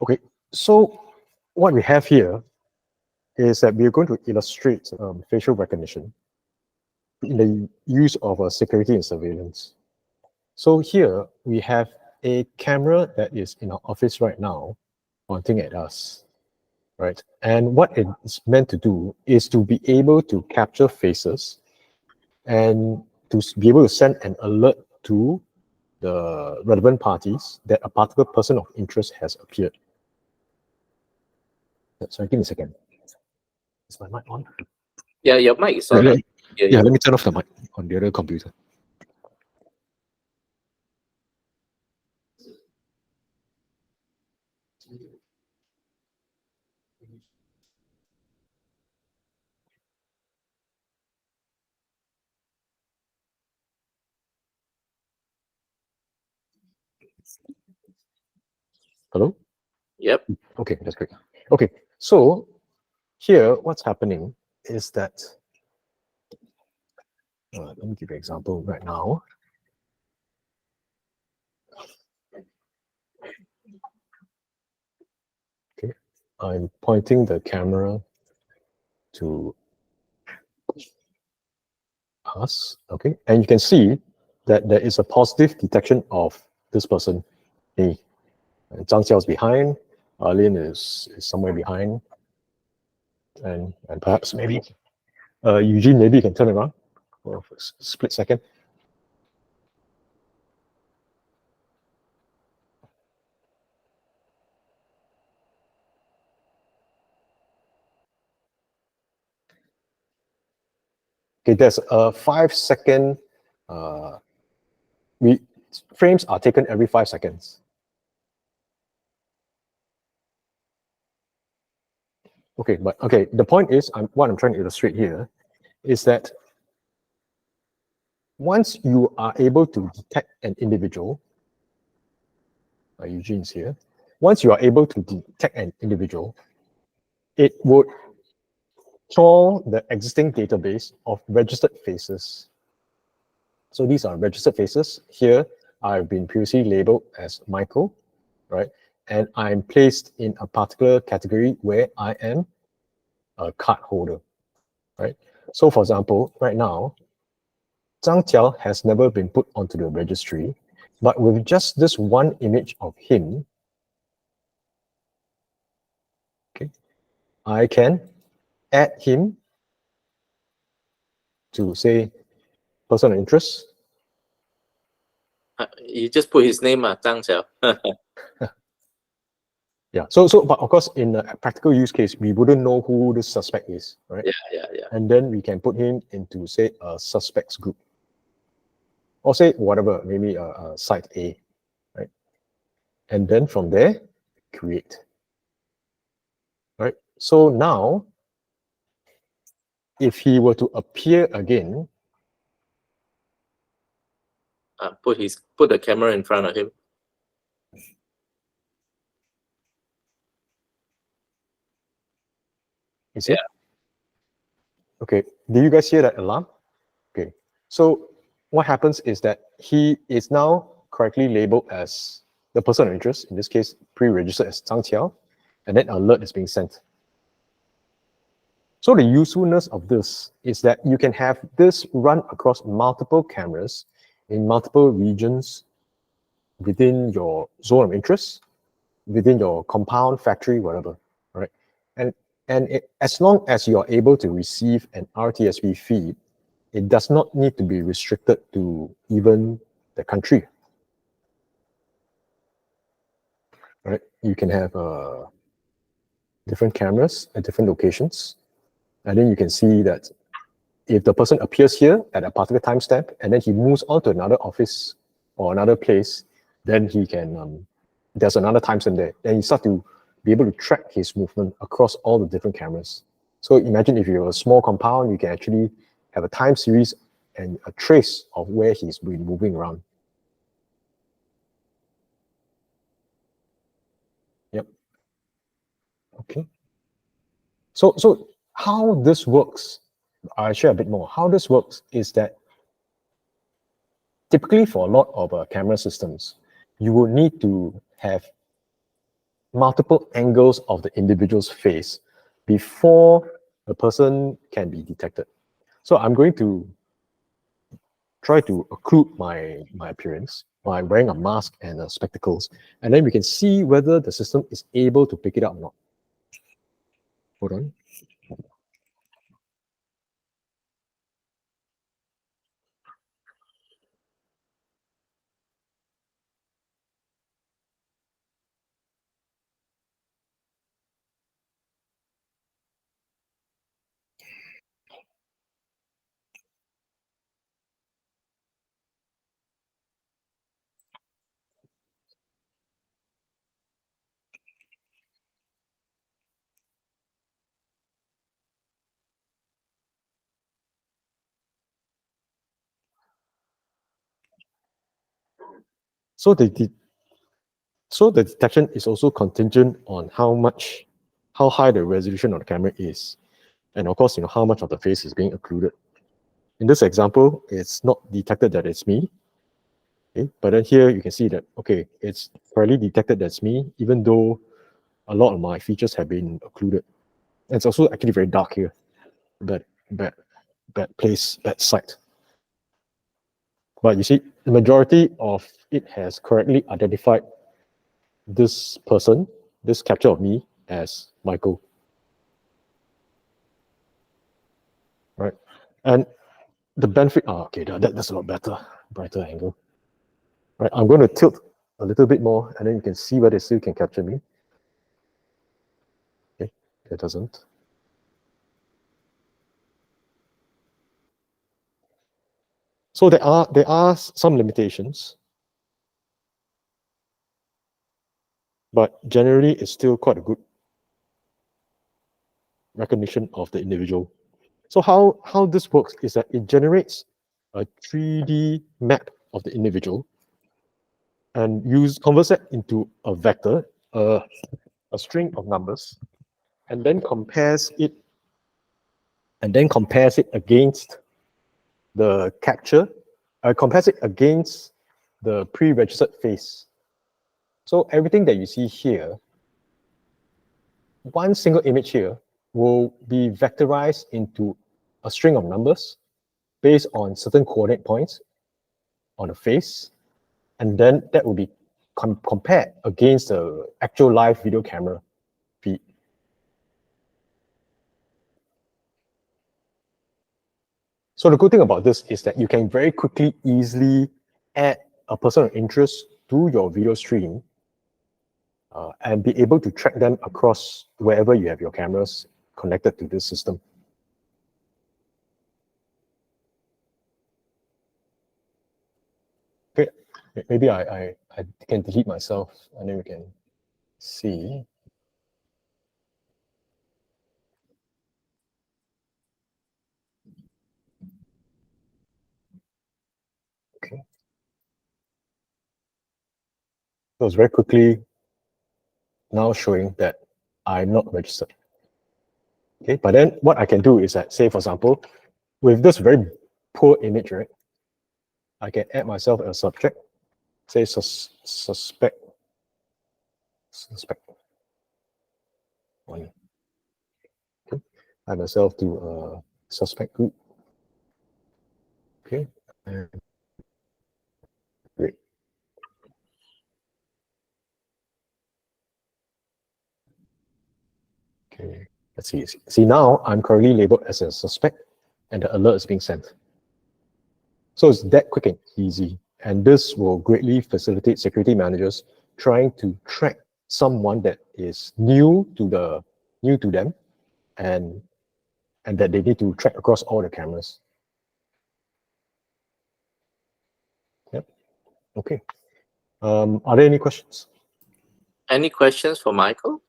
Okay, so what we have here is that we're going to illustrate facial recognition in the use of security and surveillance. So here we have a camera that is in our office right now, pointing at us, right? And what it's meant to do is to be able to capture faces and to be able to send an alert to the relevant parties that a particular person of interest has appeared. Sorry, give me a second. Is my mic on? Yeah, your mic is on. Yeah, let me turn off the mic on the other computer. Hello? Yep. Okay, that's great. Okay, so here what's happening is that, let me give you an example right now. Okay, I'm pointing the camera to us, okay, and you can see that there is a positive detection of this person, me. Zhang Xiao is behind, Arlene is somewhere behind, and perhaps maybe Eugene, maybe you can turn around for a split second. Okay, there's a 5-second, frames are taken every 5 seconds. Okay, but okay, the point is, what I'm trying to illustrate here is that once you are able to detect an individual, Eugene's here, once you are able to detect an individual, it would crawl the existing database of registered faces. So these are registered faces. Here, I've been previously labeled as Michael, right? And I'm placed in a particular category where I am a card holder, right? So for example, right now, Zhang Tiao has never been put onto the registry, but with just this one image of him, okay, I can add him to say person of interest. You just put his name, Zhang Xiao. Yeah. So, but of course, in a practical use case, we wouldn't know who the suspect is, right? Yeah. And then we can put him into, say, a suspects group, or say whatever, maybe a site A, right? And then from there, create, right? So now, if he were to appear again, Put the camera in front of him. you see? Yeah. Okay, do you guys hear that alarm? Okay, so what happens is that he is now correctly labeled as the person of interest, in this case, pre-registered as Zhang Qiao, and then an alert is being sent. So the usefulness of this is that you can have this run across multiple cameras in multiple regions within your zone of interest, within your compound, factory, whatever, right? And as long as you are able to receive an RTSP feed, it does not need to be restricted to even the country, right? You can have different cameras at different locations, and then you can see that if the person appears here at a particular timestamp and then he moves on to another office or another place, then he can, there's another timestamp there. Then you start to be able to track his movement across all the different cameras. So imagine if you have a small compound, you can actually have a time series and a trace of where he's been moving around. Yep. Okay. So how this works, I'll share a bit more. How this works is that typically for a lot of camera systems, you will need to have multiple angles of the individual's face before a person can be detected. So I'm going to try to occlude my appearance by wearing a mask and spectacles, and then we can see whether the system is able to pick it up or not. Hold on. So the detection is also contingent on how high the resolution of the camera is, and of course, how much of the face is being occluded. In this example, it's not detected that it's me. Okay, but then here you can see that okay, it's fairly detected that's me, even though a lot of my features have been occluded. And it's also actually very dark here. Bad place, bad sight. But you see, the majority of it has correctly identified this person, this capture of me, as Michael. Right? And the benefit, okay, that's a lot better, brighter angle. Right, I'm going to tilt a little bit more, and then you can see whether it still can capture me. Okay, it doesn't. So there are some limitations, but generally it's still quite a good recognition of the individual. So how this works is that it generates a 3D map of the individual and converts that into a vector, a string of numbers, and then compares it against the capture, compares it against the pre-registered face. So everything that you see here, one single image here will be vectorized into a string of numbers based on certain coordinate points on the face, and then that will be compared against the actual live video camera feed. So the good thing about this is that you can very quickly, easily add a person of interest to your video stream and be able to track them across wherever you have your cameras connected to this system. Okay, maybe I can delete myself and then we can see. Okay. So it's very quickly now showing that I'm not registered. Okay, but then what I can do is that, say for example, with this very poor image, right, I can add myself as a subject, say suspect one. Okay, add myself to a suspect group. Okay, and great. Okay, let's see. See now I'm currently labeled as a suspect, and the alert is being sent. So it's that quick and easy, and this will greatly facilitate security managers trying to track someone that is new to them, and that they need to track across all the cameras. Yep. Okay. Are there any questions? Any questions for Michael?